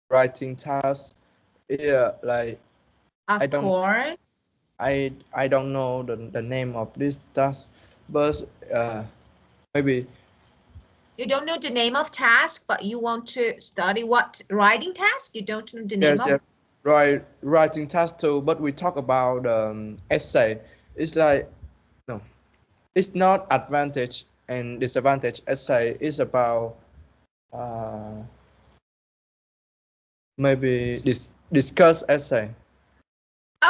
writing task. Yeah, like I Of don't course. I don't know the name of this task, but maybe You don't know the name of task, but you want to study what writing task? You don't know the name yes, of. yes, writing task too. But we talk about essay. It's like no, it's not advantage and disadvantage. Essay is about uh, maybe discuss essay.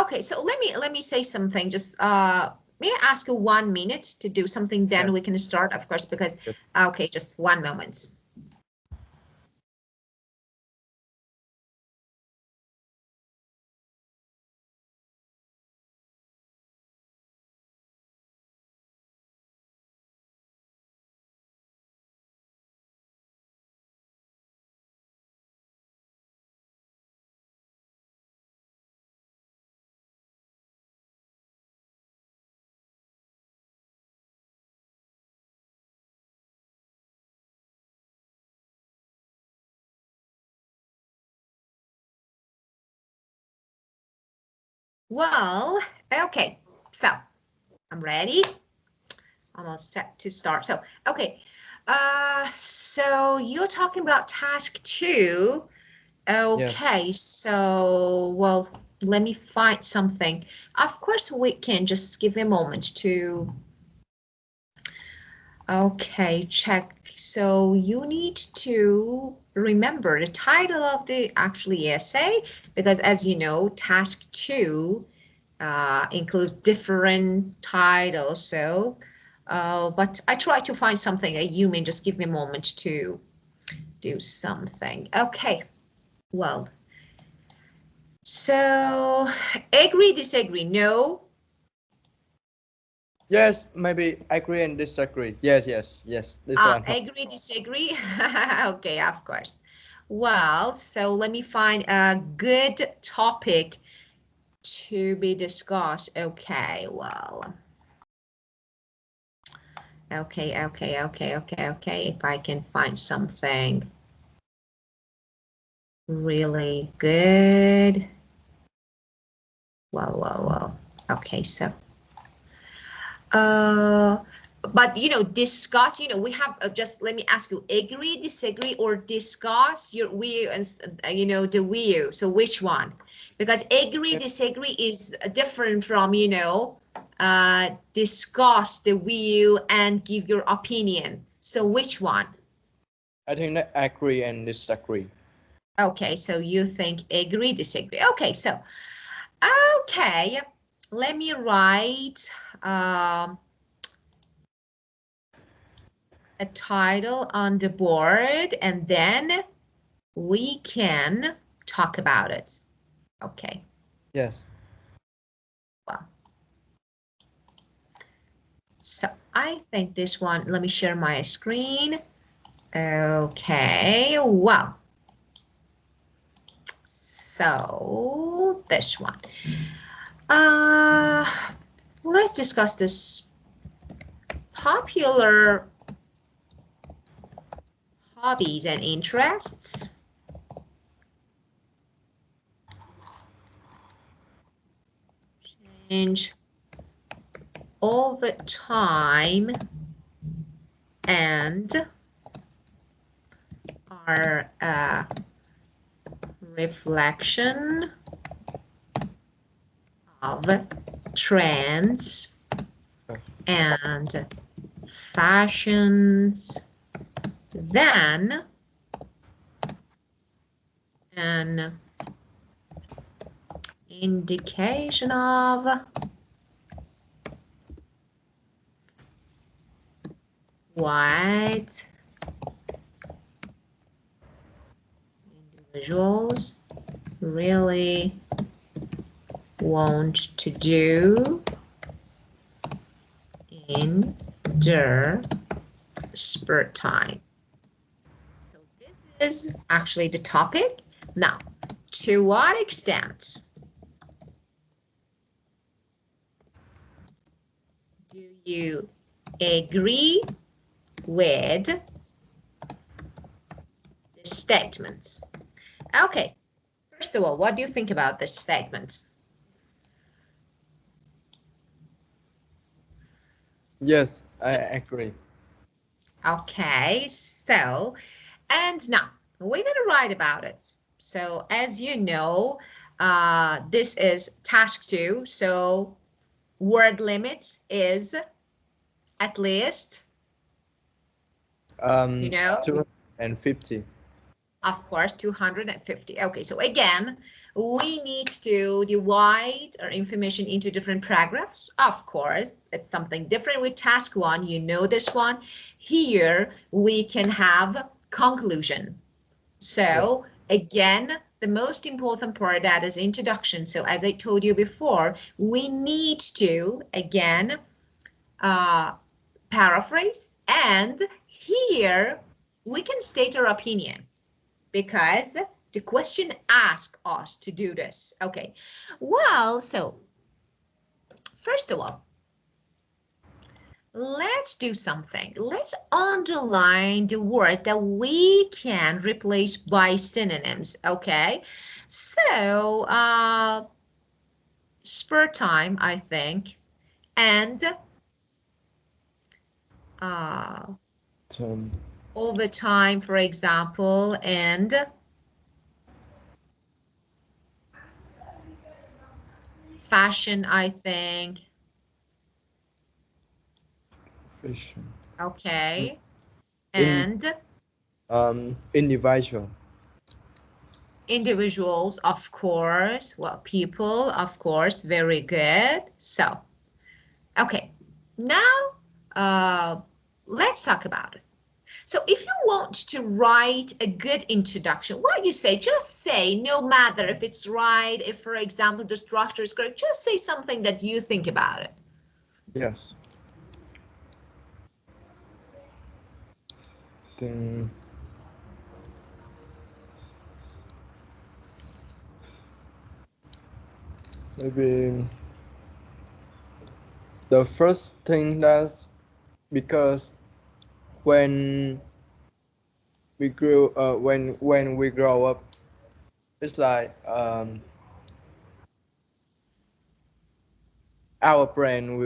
Okay, so let me say something. Just may I ask you 1 minute to do something? Then Yes, we can start, of course, because yes. okay, just 1 moment. Well, okay, so I'm ready. Almost set to start. So, okay, so you're talking about task 2. Yes. Okay, so, well, let me find something. Of course, we can just give a moment to, okay, check. So you need to remember the title of the actually essay, because as you know, task 2 includes different titles. So, but I try to find something. You may just give me a moment to do something. Okay, well, so agree, disagree, no. Yes, maybe agree and disagree. Yes, yes, yes. This one. Agree, disagree. Okay, of course. Well, so let me find a good topic to be discussed. Okay, well, okay. If I can find something really good. Well. Okay, so uh but discuss, we have just let me ask you, agree, disagree, or discuss your view and the view. So which one? Because agree, Yeah, disagree is different from discuss the view and give your opinion. So which one? I think that agree and disagree. Okay, so you think agree, disagree. Okay, so okay, let me write um a title on the board, and then we can talk about it. Okay, Yes. well, so I think this one, let me share my screen. Okay, well, so this one. Uh, let's discuss this popular hobbies and interests. Change over time and are a reflection of trends Yes. and fashions than an indication of what individuals really want to do in their spare time. So this is actually the topic. Now, to what extent do you agree with the statements? Okay, first of all, what do you think about this statement? Yes, I agree. Okay, so, and now we're going to write about it. So as you know, this is task 2. So word limit is at least, you know, 250. of course, 250. Okay, so again, we need to divide our information into different paragraphs. Of course, it's something different with task 1. You know this one. Here, we can have conclusion. Yeah. So again, the most important part, that is introduction. So as I told you before, we need to, again, paraphrase. And here, we can state our opinion, because the question asks us to do this. Okay, well, so first of all, let's do something. Let's underline the word that we can replace by synonyms. Okay, so spare time, I think, and uh, Um, overtime, for example, and fashion, I think. Fashion. Okay, In and individual. individuals, of course. Well, people, of course. Very good. So, okay, now let's talk about it. So if you want to write a good introduction, what you say, just say, no matter if it's right, if, for example, the structure is correct, just say something that you think about it. Yes. Then maybe the first thing that's because when when we grow up, it's like our brain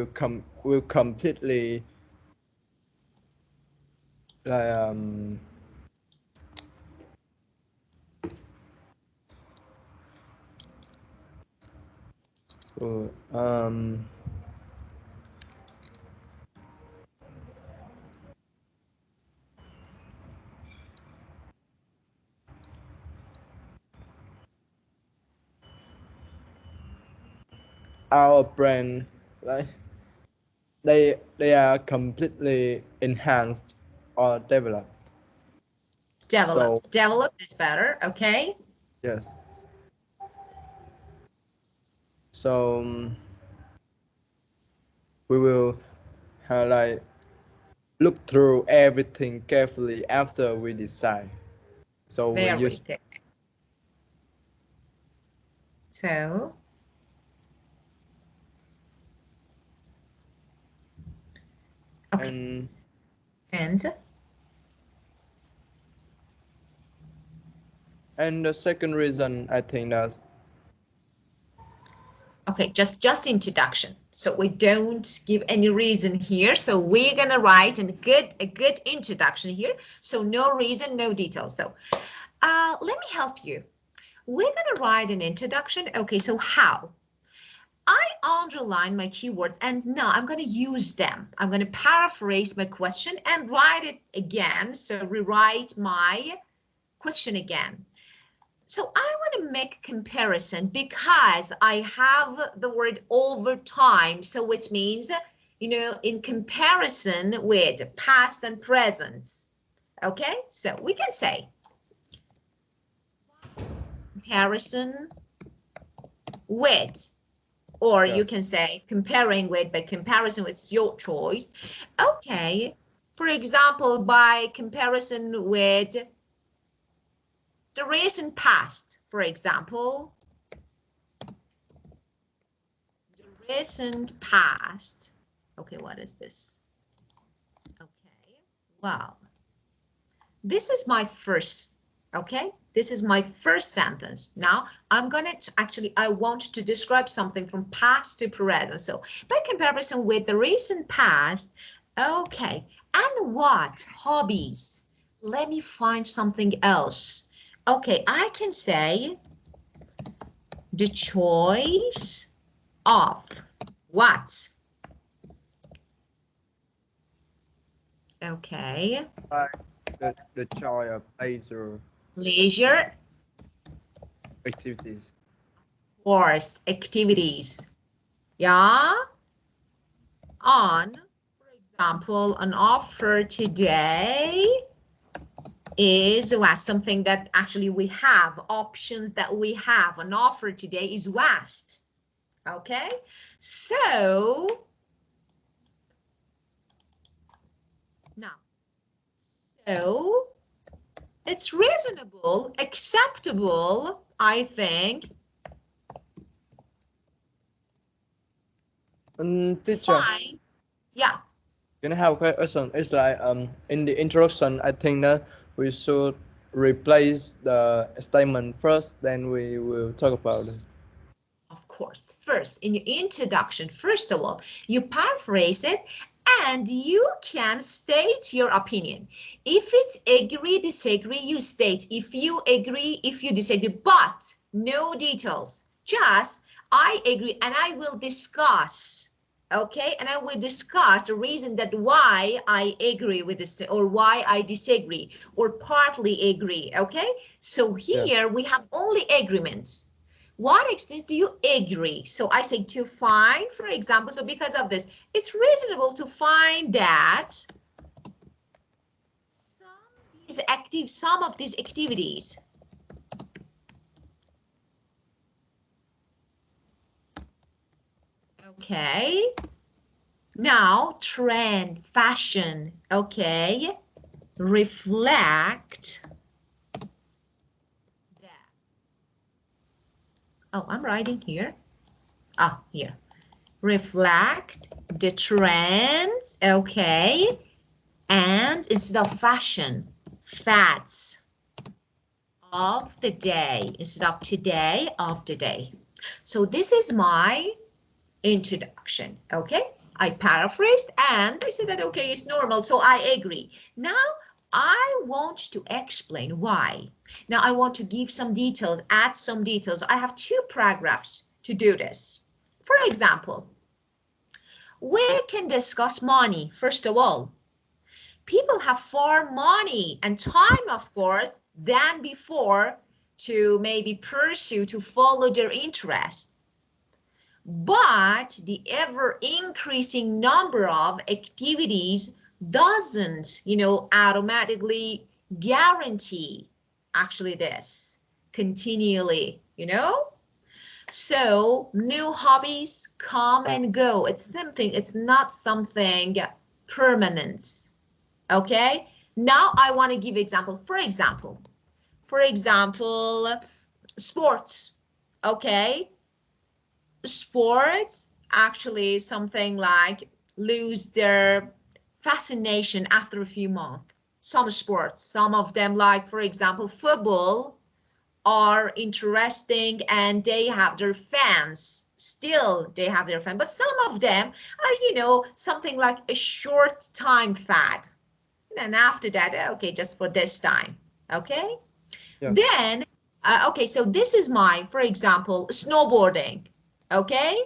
will completely like uh, um our brain like they are completely enhanced or developed. So Developed. Developed is better. Okay. yes. So we will like look through everything carefully after we decide. So we Very use good. So, okay. and And and the second reason I think that okay, just introduction. So we don't give any reason here. So we're gonna write a good introduction here. So no reason, no details. So let me help you. We're gonna write an introduction. Okay, so how? I underline my keywords and now I'm going to use them. I'm going to paraphrase my question and write it again. So rewrite my question again. So I want to make a comparison because I have the word over time. So which means, you know, in comparison with past and present. Okay, so we can say comparison with, or you yes, can say comparing with, but comparison with is your choice. Okay, for example, by comparison with the recent past, for example, the recent past. Okay, what is this? Okay, well, this is my first. Okay, this is my first sentence. Now I'm gonna I want to describe something from past to present. So by comparison with the recent past, okay, and what hobbies? Let me find something else. Okay, I can say the choice of what? Okay, Like the joy of leisure leisure, activities. course, activities. Yeah, on, for example, an offer today is something that actually we have, options that we have. An offer today is vast. Okay, so now, so it's reasonable, acceptable, I think, And teacher, fine. Yeah, can I have a question? It's like in the introduction, I think that we should replace the statement first, then we will talk about it. of course. First, in your introduction, first of all, you paraphrase it and you can state your opinion. If it's agree, disagree, you state if you agree, if you disagree, but no details. Just I agree and I will discuss. Okay, and I will discuss the reason that why I agree with this or why I disagree or partly agree. Okay, so Yeah. here we have only agreements. What extent do you agree? So I say to find, for example, so because of this, it's reasonable to find that some of these activities, okay, now trend, fashion, okay, reflect that. Oh, I'm writing here. Ah, here. Reflect the trends, okay, and instead of fashion, fads of the day instead of today of the day. So this is my introduction. Okay, I paraphrased and I said that okay, it's normal, so I agree. Now I want to explain why. Now I want to give some details, add some details. I have two paragraphs to do this. For example, we can discuss money first of all. People have far money and time, of course, than before to maybe pursue, to follow their interest. But the ever increasing number of activities doesn't, automatically guarantee actually this continually, So new hobbies come and go. It's not something permanent. Okay, now I want to give example. For example, sports. Okay, sports actually something like lose their fascination after a few months. Some sports, some of them, like for example football, are interesting and they have their fans. Still they have their fans, but some of them are, something like a short time fad. And after that, okay, just for this time, okay? Yeah. Then, okay, so this is my, for example, snowboarding, okay?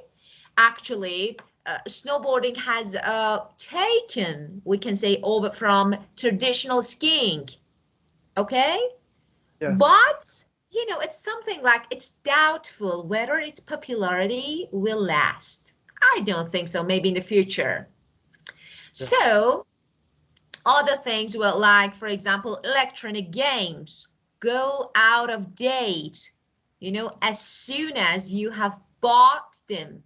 Actually, snowboarding has taken, we can say, over from traditional skiing, okay? Yeah. But, it's something like it's doubtful whether its popularity will last. I don't think so, maybe in the future. Yeah. So, other things, well, like, for example, electronic games go out of date, as soon as you have bought them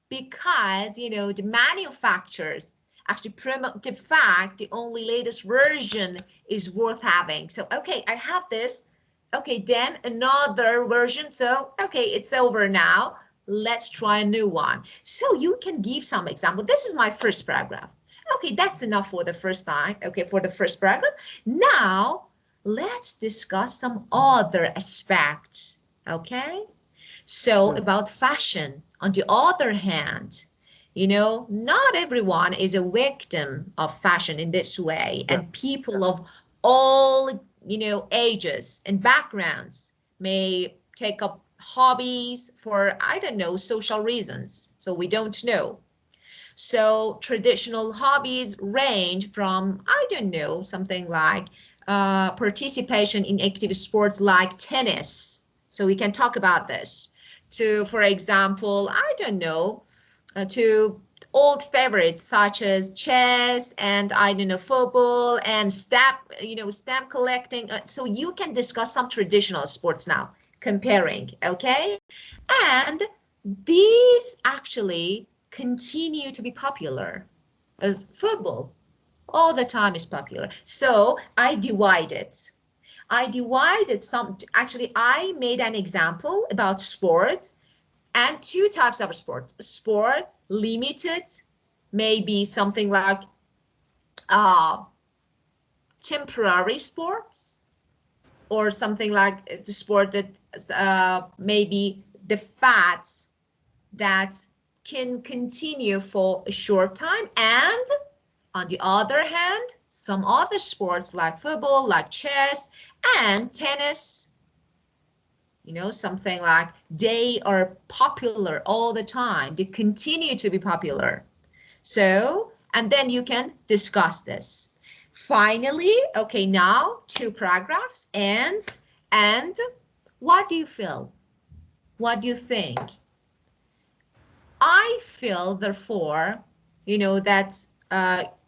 because, the manufacturers actually promote the fact the only latest version is worth having. So, okay, I have this. Okay, then another version. So, okay, it's over now. Let's try a new one. So you can give some example. This is my first paragraph. Okay, that's enough for the first time. Okay, for the first paragraph. Now, let's discuss some other aspects, okay? So Yeah. about fashion, on the other hand, not everyone is a victim of fashion in this way, Yeah. and people of all, ages and backgrounds may take up hobbies for, I don't know, social reasons. So we don't know. So traditional hobbies range from, I don't know, something like participation in active sports like tennis. So we can talk about this. To, for example, I don't know, to old favorites such as chess and I don't know football and stamp collecting. So you can discuss some traditional sports now, comparing, okay? And these actually continue to be popular. As football all the time is popular. So I divided some, actually, I made an example about sports and two types of sports. Sports limited, maybe something like uh, temporary sports, or something like the sport that maybe the fats that can continue for a short time. And on the other hand, some other sports like football, like chess and tennis, something like they are popular all the time. They continue to be popular. So, and then you can discuss this. Finally, okay, now two paragraphs and what do you feel? What do you think? I feel, therefore, that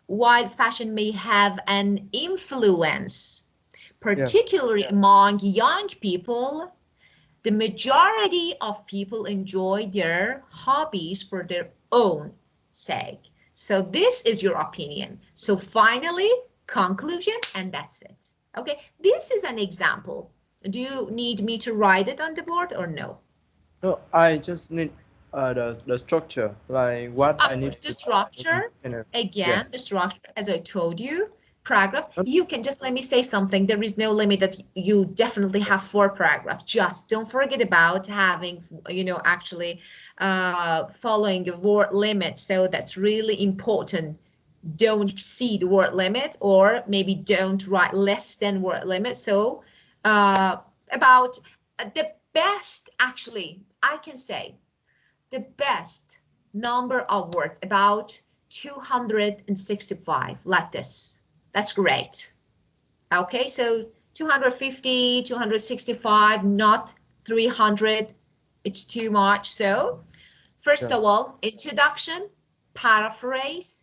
while fashion may have an influence, Yeah. particularly among young people, the majority of people enjoy their hobbies for their own sake. So this is your opinion. So finally, conclusion, and that's it. Okay, this is an example. Do you need me to write it on the board or no? No, I just need the structure, like what I Of need course, the to. structure, again, Yes. the structure, as I told you, paragraph, Not- you can just let me say something. There is no limit that you definitely have four paragraphs. Just don't forget about having, actually following the word limit. So that's really important. Don't exceed the word limit, or maybe don't write less than word limit. So about the best, actually, I can say the best number of words, about 265, like this. That's great. Okay, so 250, 265, not 300. It's too much. So first Yeah. of all, introduction, paraphrase,